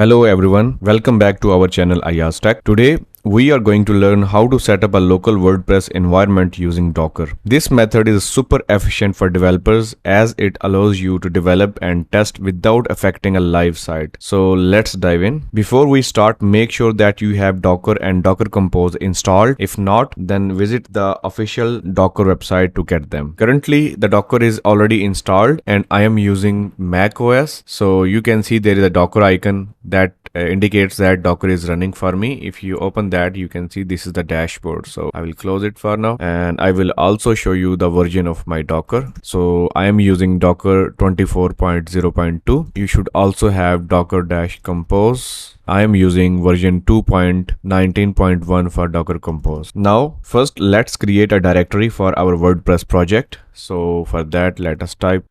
Hello everyone, welcome back to our channel Ayaz Tech. Today we are going to learn how to set up a local WordPress environment using Docker. This method is super efficient for developers as it allows you to develop and test without affecting a live site. So let's dive in. Before we start, make sure that you have Docker and Docker Compose installed. If not, then visit the official Docker website to get them. Currently, the Docker is already installed and I am using Mac OS. So you can see there is a Docker icon that indicates that Docker is running for me. If you open that, you can see this is the dashboard. So I will close it for now, and I will also show you the version of my Docker. So I am using Docker 24.0.2. You should also have Docker-Compose. I am using version 2.19.1 for Docker Compose. Now, first let's create a directory for our WordPress project. So for that, let us type.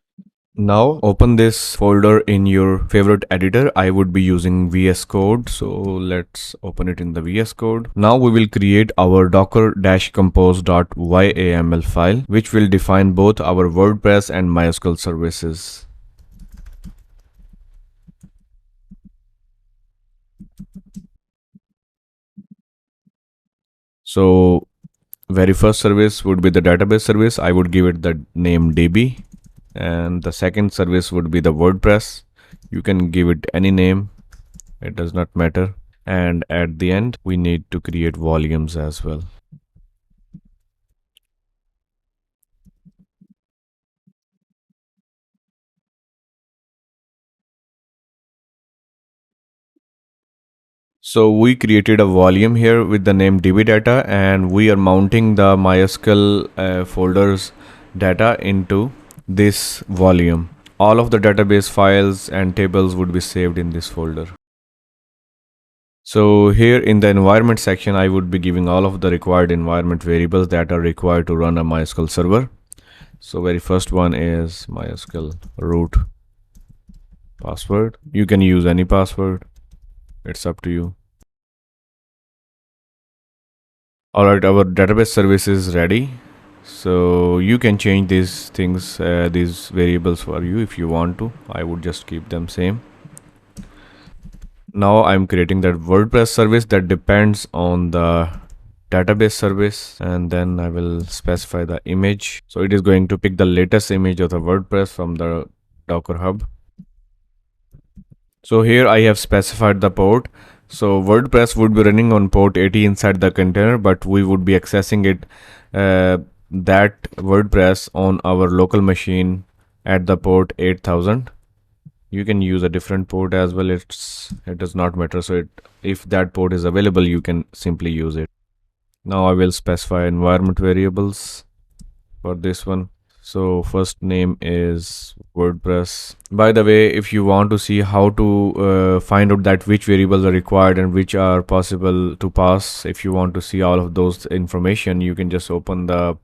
Now open this folder in your favorite editor. I would be using VS Code. So let's open it in the VS Code. Now we will create our docker-compose.yaml file, which will define both our WordPress and MySQL services. So very first service would be the database service. I would give it the name DB. And the second service would be the WordPress. You can give it any name, it does not matter. And at the end, we need to create volumes as well. So we created a volume here with the name DB data, and we are mounting the MySQL folders data into this volume. All of the database files and tables would be saved in this folder. So here in the environment section, I would be giving all of the required environment variables that are required to run a MySQL server. So very first one is MySQL root password. You can use any password, it's up to you. Alright, our database service is ready. So you can change these things, these variables for you if you want to. I would just keep them same. Now I'm creating that WordPress service that depends on the database service, and then I will specify the image. So it is going to pick the latest image of the WordPress from the Docker Hub. So here I have specified the port. So WordPress would be running on port 80 inside the container, but we would be accessing it that WordPress on our local machine at the port 8000. You can use a different port as well. It does not matter. So if that port is available, you can simply use it. Now I will specify environment variables for this one. So first name is WordPress. By the way, if you want to see how to find out that which variables are required and which are possible to pass, if you want to see all of those information, you can just open the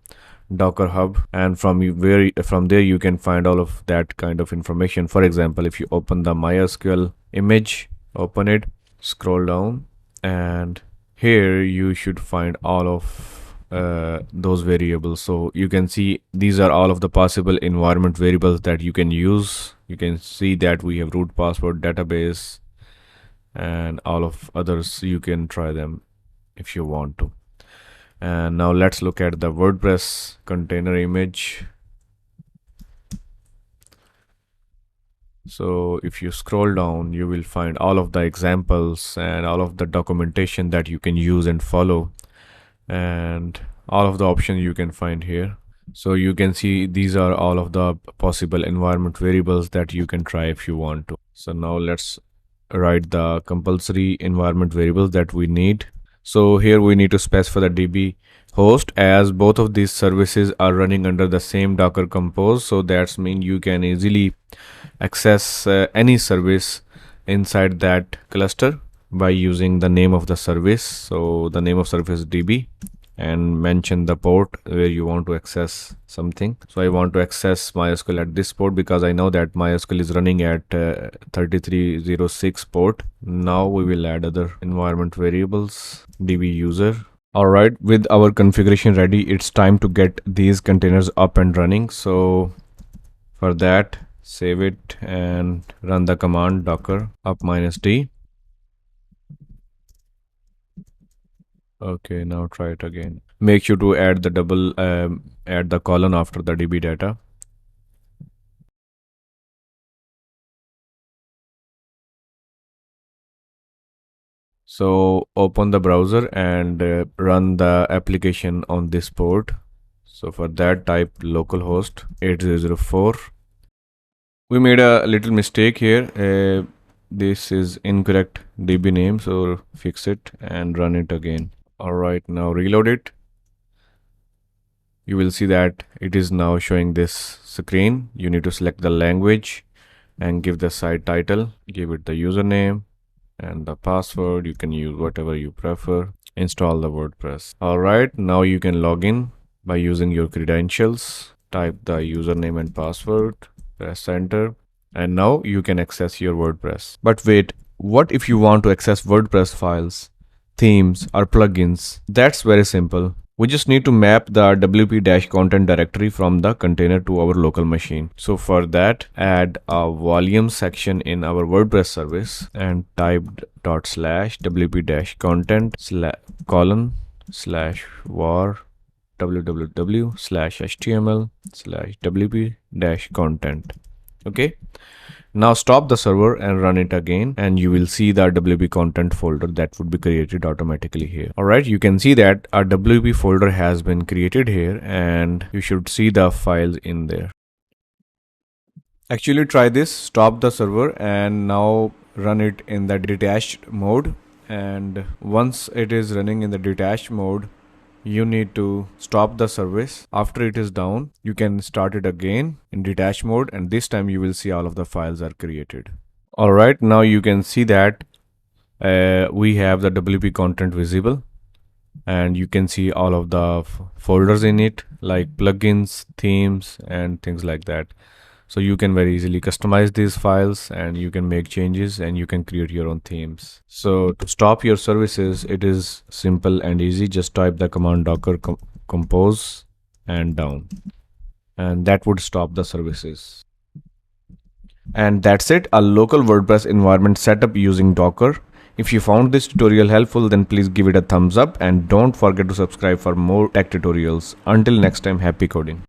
Docker Hub, and from there you can find all of that kind of information. For example, if you open the MySQL image, open it, scroll down, and here you should find all of those variables. So you can see these are all of the possible environment variables that you can use. You can see that we have root password, database, and all of others. You can try them if you want to. And now let's look at the WordPress container image. So if you scroll down, you will find all of the examples and all of the documentation that you can use and follow, and all of the options you can find here. So you can see these are all of the possible environment variables that you can try if you want to. So now let's write the compulsory environment variables that we need. So here we need to specify the DB host, as both of these services are running under the same Docker Compose. So that's mean you can easily access any service inside that cluster by using the name of the service. So the name of service is DB, and mention the port where you want to access something. So I want to access MySQL at this port because I know that MySQL is running at 3306 port. Now we will add other environment variables, DB user. Alright, with our configuration ready, it's time to get these containers up and running. So for that, save it and run the command docker up -d. Okay, now try it again. Make sure to add the add the colon after the DB data. So open the browser and run the application on this port. So for that, type localhost 8004. We made a little mistake here. This is incorrect DB name, so fix it and run it again. All right, now reload it. You will see that it is now showing this screen. You need to select the language and give the site title, give it the username and the password. You can use whatever you prefer. Install the WordPress. All right, now you can log in by using your credentials. Type the username and password, press enter, and now you can access your WordPress. But wait, what if you want to access WordPress files, themes, or plugins? That's very simple. We just need to map the wp-content directory from the container to our local machine. So for that, add a volume section in our WordPress service and type ./wp-content :var www/html/wp-content. Okay. Now stop the server and run it again, and you will see the WP content folder that would be created automatically here. Alright, you can see that a WP folder has been created here, and you should see the files in there. Actually try this, stop the server and now run it in the detached mode. And once it is running in the detached mode, you need to stop the service. After it is down, you can start it again in detached mode, and this time you will see all of the files are created. All right, now you can see that we have the WP content visible, and you can see all of the folders in it, like plugins, themes, and things like that. So you can very easily customize these files, and you can make changes, and you can create your own themes. So to stop your services, it is simple and easy. Just type the command Docker Compose and down, and that would stop the services. And that's it, a local WordPress environment setup using Docker. If you found this tutorial helpful, then please give it a thumbs up and don't forget to subscribe for more tech tutorials. Until next time, happy coding.